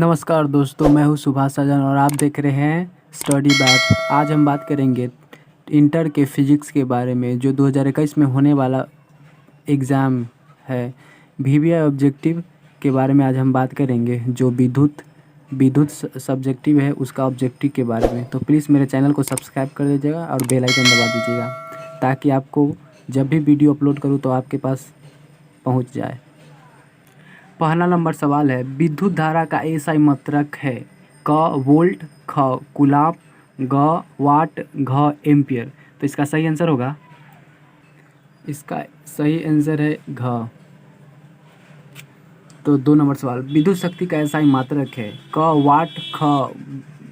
नमस्कार दोस्तों, मैं हूं सुभाष सजन और आप देख रहे हैं स्टडी बैप। आज हम बात करेंगे इंटर के फिजिक्स के बारे में, जो 2021 में होने वाला एग्ज़ाम है। वीवीआई ऑब्जेक्टिव के बारे में आज हम बात करेंगे, जो विद्युत सब्जेक्टिव है उसका ऑब्जेक्टिव के बारे में। तो प्लीज़ मेरे चैनल को सब्सक्राइब कर दीजिएगा और बेल आइकन दबा दीजिएगा, ताकि आपको जब भी वीडियो अपलोड करूँ तो आपके पास पहुँच जाए। पहला नंबर सवाल है, विद्युत धारा का एसआई मात्रक है। क वोल्ट, ख कूलाम, ग वाट, घ एम्पियर। तो इसका सही आंसर होगा, इसका सही आंसर है घ। तो 2 नंबर सवाल, विद्युत शक्ति का एसआई मात्रक है। क वाट, ख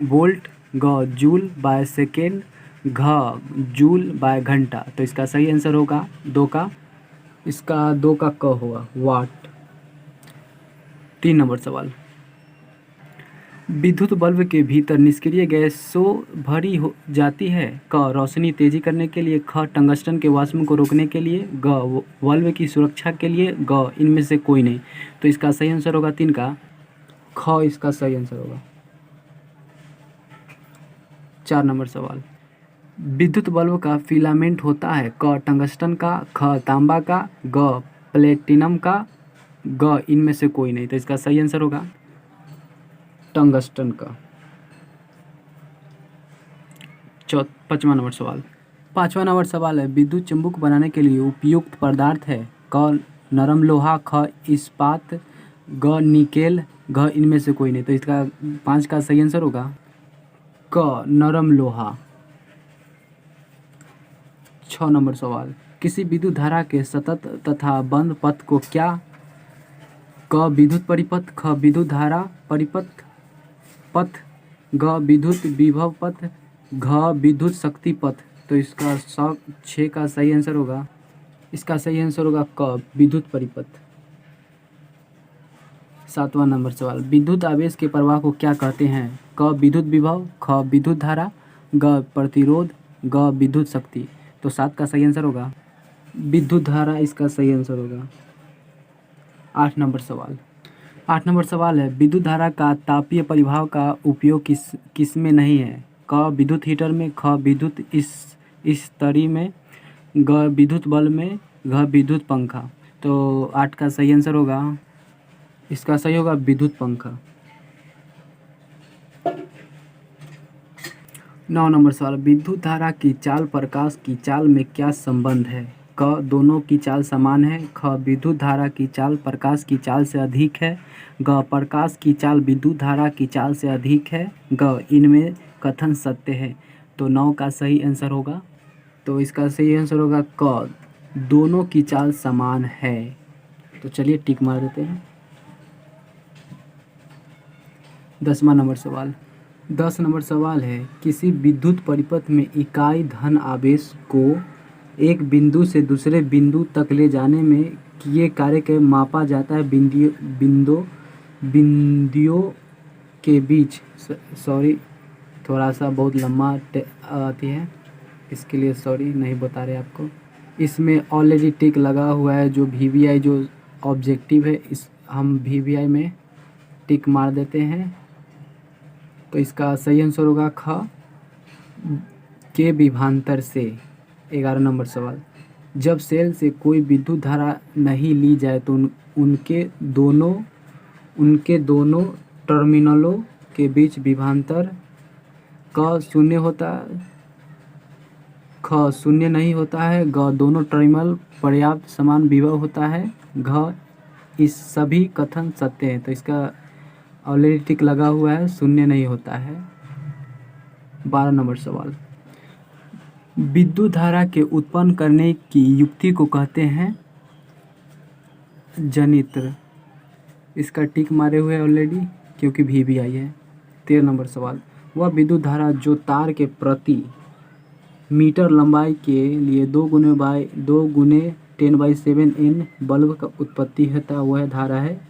वोल्ट, ग जूल बाय सेकेंड, घ जूल बाय घंटा। तो इसका सही आंसर होगा 2 का, इसका 2 का क होगा, वाट। 3 नंबर सवाल, विद्युत बल्ब के भीतर निष्क्रिय गैसों भरी हो जाती है। क रोशनी तेजी करने के लिए, ख टंगस्टन के वाष्प को रोकने के लिए, ग बल्ब की सुरक्षा के लिए, ग इनमें से कोई नहीं। तो इसका सही आंसर होगा 3 का ख, इसका सही आंसर होगा। 4 नंबर सवाल, विद्युत बल्ब का फिलामेंट होता है। क टंगस्टन का, ख तांबा का, ग प्लेटिनम का, ग इनमें से कोई नहीं। तो इसका सही आंसर होगा टंगस्टन का। 5वां नंबर सवाल है, विद्युत चुम्बक बनाने के लिए उपयुक्त पदार्थ है। क नरम लोहा, ख इस्पात, ग निकेल, घ इनमें से कोई नहीं। तो इसका 5 का सही आंसर होगा क नरम लोहा। 6 नंबर सवाल, किसी विद्युत धारा के सतत तथा बंद पथ को क्या। क विद्युत परिपथ, ख विद्युत धारा परिपथ पथ, ग विद्युत विभव पथ, घ विद्युत शक्ति पथ। तो इसका 6 का सही आंसर होगा, इसका सही आंसर होगा क विद्युत परिपथ। 7वां नंबर सवाल, विद्युत आवेश के प्रवाह को क्या कहते हैं। क विद्युत विभव, ख विद्युत धारा, ग प्रतिरोध, ग विद्युत शक्ति। तो 7 का सही आंसर होगा विद्युत धारा, इसका सही आंसर होगा। 8 नंबर सवाल है, विद्युत धारा का तापीय परिभाव का उपयोग किस में नहीं है। क विद्युत हीटर में, ख विद्युत इस्त्री में, ग विद्युत बल्ब में, घ विद्युत पंखा। तो 8 का सही आंसर होगा, इसका सही होगा विद्युत पंखा। 9 नंबर सवाल, विद्युत धारा की चाल प्रकाश की चाल में क्या संबंध है। क दोनों की चाल समान है, ख विद्युत धारा की चाल प्रकाश की चाल से अधिक है, ग प्रकाश की चाल विद्युत धारा की चाल से अधिक है, ग इनमें कथन सत्य है। तो 9 का सही आंसर होगा, तो इसका सही आंसर होगा क दोनों की चाल समान है। तो चलिए टिक मार देते हैं। 10 नंबर सवाल है, किसी विद्युत परिपथ में इकाई धन आवेश को एक बिंदु से दूसरे बिंदु तक ले जाने में किए कार्य के मापा जाता है। बिंदुओं के बीच, सॉरी थोड़ा सा बहुत लंबा आती है, इसके लिए सॉरी, नहीं बता रहे आपको। इसमें ऑलरेडी टिक लगा हुआ है, जो वीवीआई जो ऑब्जेक्टिव है, इस हम वीवीआई में टिक मार देते हैं। तो इसका सही आंसर होगा ख के विभवांतर से। 11 नंबर सवाल, जब सेल से कोई विद्युत धारा नहीं ली जाए तो उनके दोनों टर्मिनलों के बीच विभवांतर क शून्य होता है, ख शून्य नहीं होता है, ग दोनों टर्मिनल पर्याप्त समान विभव होता है, घ इस सभी कथन सत्य हैं। तो इसका ऑलरेडी टिक लगा हुआ है, शून्य नहीं होता है। 12 नंबर सवाल, विद्युत धारा के उत्पन्न करने की युक्ति को कहते हैं जनित्र। इसका टिक मारे हुए ऑलरेडी, क्योंकि वीवीआई है। 13 नंबर सवाल, वह विद्युत धारा जो तार के प्रति मीटर लंबाई के लिए 2 × 10⁻⁷ बल्ब का उत्पत्ति होता है, वह धारा है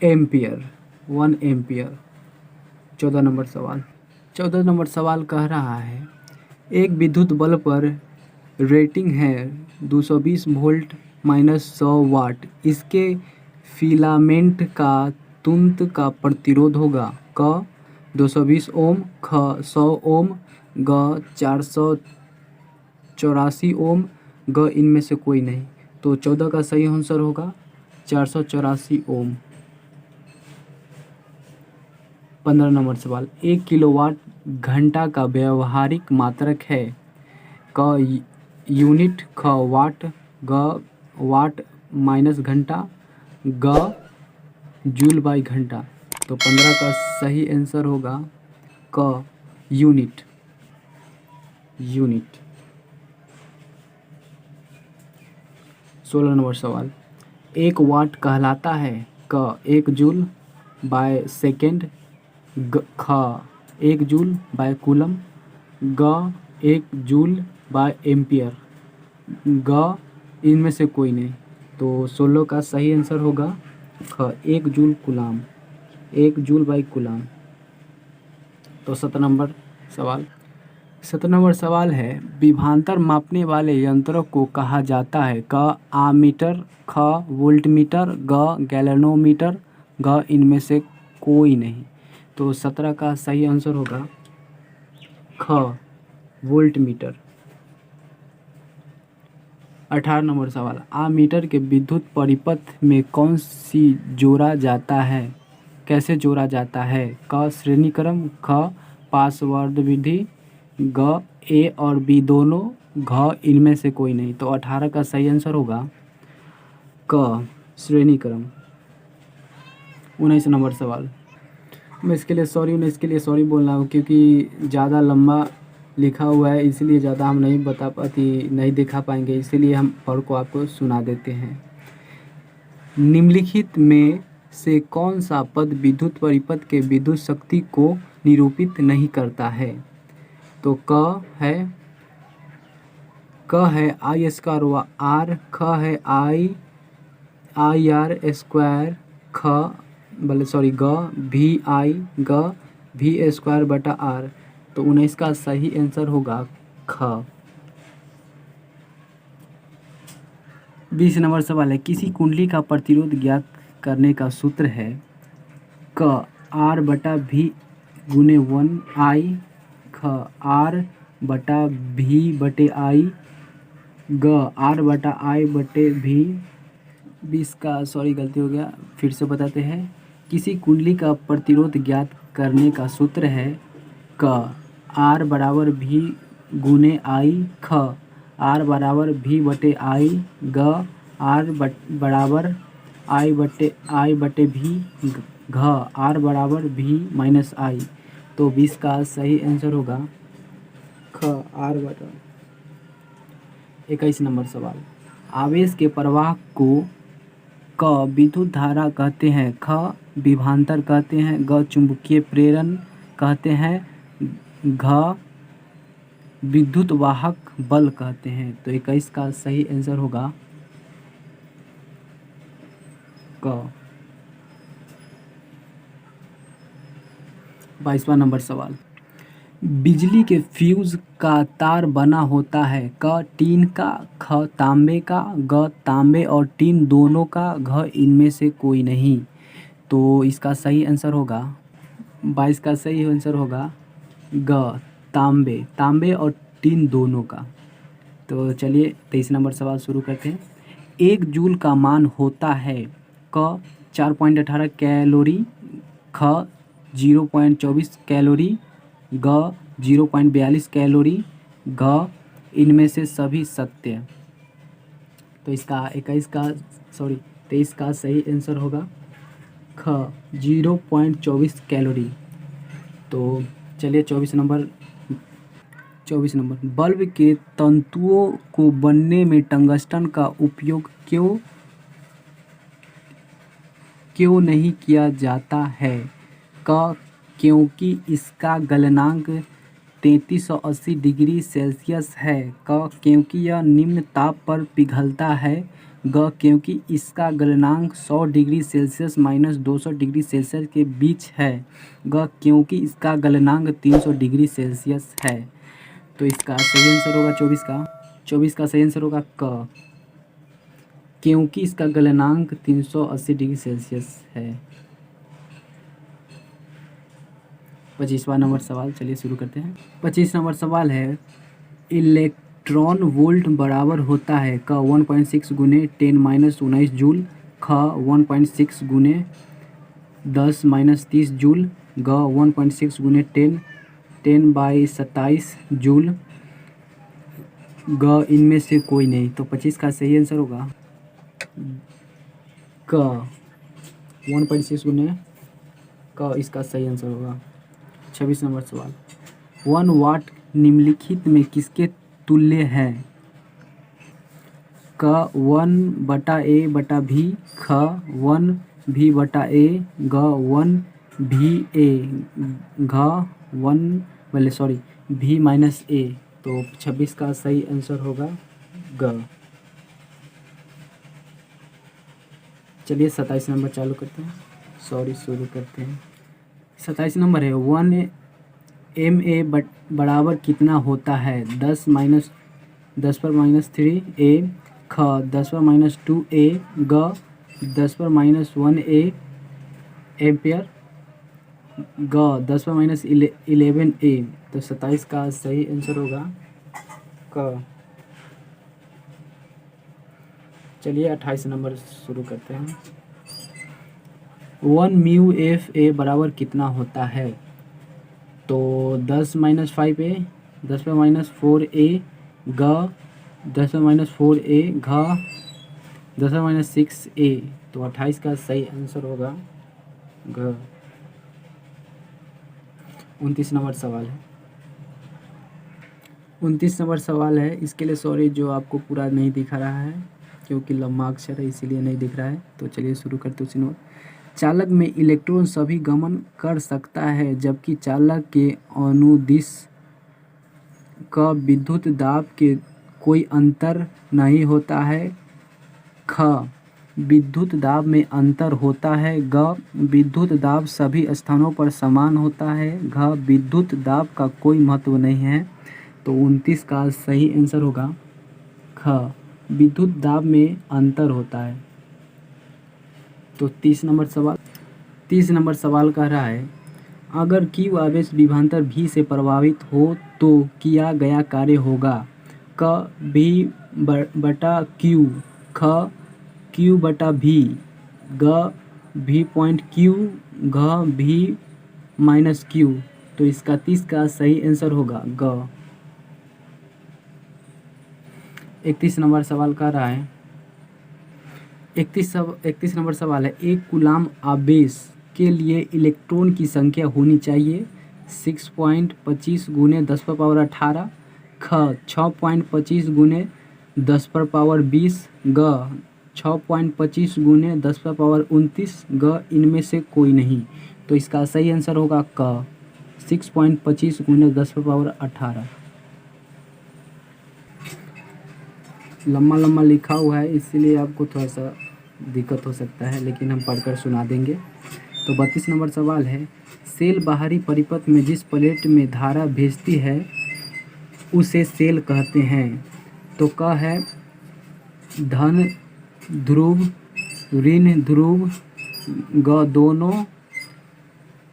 एम्पियर, 1 एम्पियर। 14 नंबर सवाल कह रहा है, एक विद्युत बल्ब पर रेटिंग है 220 वोल्ट -100 वाट। इसके फिलामेंट का तुंत का प्रतिरोध होगा? क 220 ओम, ख 100 ओम, ग 484 ओम, ग इनमें से कोई नहीं। तो 14 का सही आंसर होगा 484 ओम। 15 नंबर सवाल, 1 किलोवाट घंटा का व्यवहारिक मात्रक है? क यूनिट, ख वाट, ग वाट माइनस घंटा, ग जूल बाई घंटा। तो 15 का सही आंसर होगा क यूनिट। 16 नंबर सवाल, 1 वाट कहलाता है? क 1 जूल बाय सेकेंड, ख 1 जूल बाय कूलम, ग 1 जूल बाय एम्पियर, ग इनमें से कोई नहीं। तो 16 का सही आंसर होगा ख 1 joule coulomb, 1 joule by coulomb. तो 17 नंबर सवाल है, विभवांतर मापने वाले यंत्रों को कहा जाता है? क आमीटर, ख वोल्टमीटर, ग गैल्वेनोमीटर, ग इनमें से कोई नहीं। तो 17 का सही आंसर होगा ख वोल्टमीटर। 18 नंबर सवाल, आमीटर के विद्युत परिपथ में कौन सी जोड़ा जाता है? कैसे जोड़ा जाता है? क श्रेणी क्रम, ख पासवर्ड विधि, ग ए और बी दोनों, घ इनमें से कोई नहीं। तो 18 का सही आंसर होगा क श्रेणी क्रम। 19 नंबर सवाल, मैं इसके लिए सॉरी बोल रहा हूँ क्योंकि ज़्यादा लंबा लिखा हुआ है, इसलिए ज़्यादा हम नहीं दिखा पाएंगे, इसीलिए हम पढ़ को आपको सुना देते हैं। निम्नलिखित में से कौन सा पद विद्युत परिपथ के विद्युत शक्ति को निरूपित नहीं करता है? तो क है आई स्क्वायर व आर, ख है आई आर स्क्वायर, ग भी स्क्वायर बटा आर। तो 19 का सही आंसर होगा ख। 20 नंबर सवाल है, किसी कुंडली का प्रतिरोध ज्ञात करने का सूत्र है? क आर बटा भी गुने 1 आई, ख आर बटा भी बटे आई, ग आर बटा आई बटे भी। 20 का गलती हो गया, फिर से बताते हैं। किसी कुंडली का प्रतिरोध ज्ञात करने का सूत्र है? क आर बराबर भी गुने आई, ख आर बराबर भी बटे आई, ग आर बराबर आई बटे भी, घ आर बराबर भी माइनस आई। तो 20 का सही आंसर होगा ख आर बटा। 21 नंबर सवाल, आवेश के प्रवाह को क विद्युत धारा कहते हैं, ख विभवांतर कहते हैं, ग चुंबकीय प्रेरण कहते हैं, घ विद्युत वाहक बल कहते हैं। तो 21 का सही आंसर होगा क। 22वां नंबर सवाल, बिजली के फ्यूज का तार बना होता है? क टीन का, ख तांबे का, ग तांबे और टीन दोनों का, घ इनमें से कोई नहीं। तो इसका सही आंसर होगा 22 का सही आंसर होगा ग तांबे और टीन दोनों का। तो चलिए 23 नंबर सवाल शुरू करते हैं। 1 जूल का मान होता है? क 4.18 कैलोरी, ख 0.24 कैलोरी, ग 0.42 कैलोरी, घ इनमें से सभी सत्य। तो इसका 23 का सही आंसर होगा ख 0.24 कैलोरी। तो चलिए 24 नंबर, बल्ब के तंतुओं को बनने में टंगस्टन का उपयोग क्यों नहीं किया जाता है? क क्योंकि इसका गलनांक 3380 डिग्री सेल्सियस है, क क्योंकि यह निम्न ताप पर पिघलता है, ग क्योंकि इसका गलनांक 100 degree Celsius minus 200 degree Celsius के बीच है, ग क्योंकि इसका गलनांक 300 डिग्री सेल्सियस है। तो इसका सही आंसर होगा 24 का सही आंसर होगा क, क्योंकि इसका गलनांक 380 डिग्री सेल्सियस है। 25वां नंबर सवाल, चलिए शुरू करते हैं। 25 नंबर सवाल है, इलेक्ट्रॉन वोल्ट बराबर होता है क 1.6 गुने 10-19 जूल, ख 1.6 गुने 10-30 जूल, ग 1.6 गुने 10/27 जूल, ग इनमें से कोई नहीं। तो 25 का सही आंसर होगा क 1.6 गुने क, इसका सही आंसर होगा। 26 नंबर सवाल, 1 वाट निम्नलिखित में किसके तुल्य है? क 1/A/V, ख 1V/A, ग 1VA, घ 1V-A। तो 26 का सही आंसर होगा ग। चलिए 27 नंबर शुरू करते हैं। 27 नंबर है, 1 MA बराबर कितना होता है? 10⁻³ ख 10⁻²A, ग 10⁻1A एम्पियर, ग 10⁻11A। तो 27 का सही आंसर होगा क। चलिए 28 नंबर शुरू करते हैं। 1μFA बराबर कितना होता है? तो 10⁻5A, 10⁻4A, ग 10⁻4A, घ 10⁻6A। तो 28 का सही आंसर होगा घ। 29 नंबर सवाल है। 29 नंबर सवाल है, इसके लिए सॉरी जो आपको पूरा नहीं दिखा रहा है क्योंकि लंबा अक्षर है इसीलिए नहीं दिख रहा है। तो चलिए शुरू करते हैं। उसी नंबर, चालक में इलेक्ट्रॉन सभी गमन कर सकता है जबकि चालक के अनुदिश का विद्युत दाब के कोई अंतर नहीं होता है। ख विद्युत दाब में अंतर होता है, ग विद्युत दाब सभी स्थानों पर समान होता है, घ विद्युत दाब का कोई महत्व नहीं है। तो 29 का सही आंसर होगा ख विद्युत दाब में अंतर होता है। तो 30 नंबर सवाल कह रहा है, अगर Q आवेश विभवांतर V से प्रभावित हो तो किया गया कार्य होगा? क V/Q, ख Q/V, ग V.Q, घ V-Q। तो इसका 30 का सही आंसर होगा ग। 31 नंबर सवाल कर रहा है, 31 नंबर सवाल है, एक कूलाम आवेश के लिए इलेक्ट्रॉन की संख्या होनी चाहिए 6.25 गुने 10⁻18, ख 6.25 गुने 10⁻20, ग 6.25 गुने 10⁻29, ग इनमें से कोई नहीं। तो इसका सही आंसर होगा क 6.25 गुने 10⁻18। लम्बा लिखा हुआ है इसीलिए आपको थोड़ा सा दिक्कत हो सकता है, लेकिन हम पढ़कर सुना देंगे। तो 32 नंबर सवाल है, सेल बाहरी परिपथ में जिस प्लेट में धारा भेजती है उसे सेल कहते हैं। तो क है धन ध्रुव, ऋण ध्रुव, ग दोनों,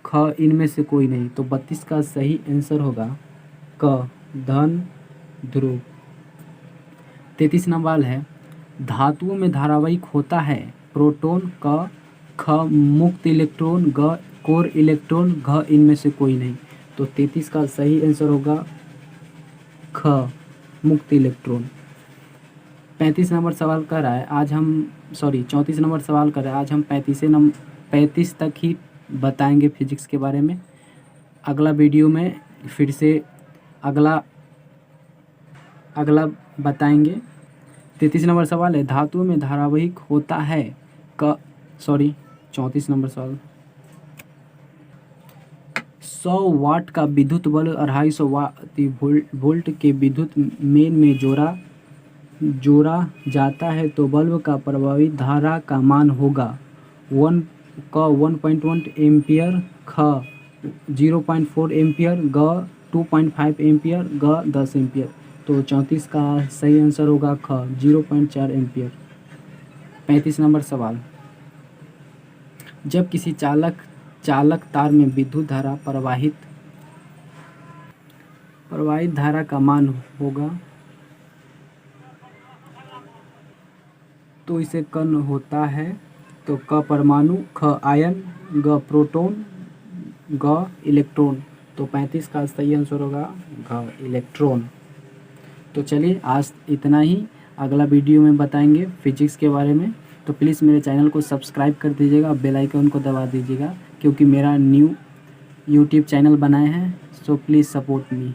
ख इनमें से कोई नहीं। तो 32 का सही आंसर होगा क धन ध्रुव। 33 नंबर है, धातुओं में धारावाहिक होता है प्रोटॉन, क ख मुक्त इलेक्ट्रॉन, ग कोर इलेक्ट्रॉन, घ इनमें से कोई नहीं। तो 33 का सही आंसर होगा ख मुक्त इलेक्ट्रॉन। 35 नंबर सवाल कर रहा है, 34 नंबर सवाल कर रहा है। आज हम 35 तक ही बताएंगे फिजिक्स के बारे में। अगला वीडियो में फिर से अगला बताएंगे। 33 नंबर सवाल है, धातुओं में धारावाहिक होता है 34 नंबर सवाल, 100 वाट का विद्युत बल्ब 250 वोल्ट के विद्युत मेन में जोड़ा जाता है तो बल्ब का प्रभावित धारा का मान होगा 1.1 एम्पियर, ख 0.4 एम्पियर, ग 2.5 एम्पियर, ग 10 एम्पियर। तो 34 का सही आंसर होगा ख 0.4 एम्पियर। 35 नंबर सवाल, जब किसी चालक तार में विद्युत धारा प्रवाहित प्रवाहित धारा का मान होगा तो इसे कण होता है। तो क परमाणु, ख आयन, ग प्रोटॉन, ग इलेक्ट्रॉन। तो 35 का सही आंसर होगा घ इलेक्ट्रॉन। तो चलिए आज इतना ही, अगला वीडियो में बताएंगे फिजिक्स के बारे में। तो प्लीज़ मेरे चैनल को सब्सक्राइब कर दीजिएगा, बेल आइकन को दबा दीजिएगा, क्योंकि मेरा न्यू यूट्यूब चैनल बनाए हैं। So please support me.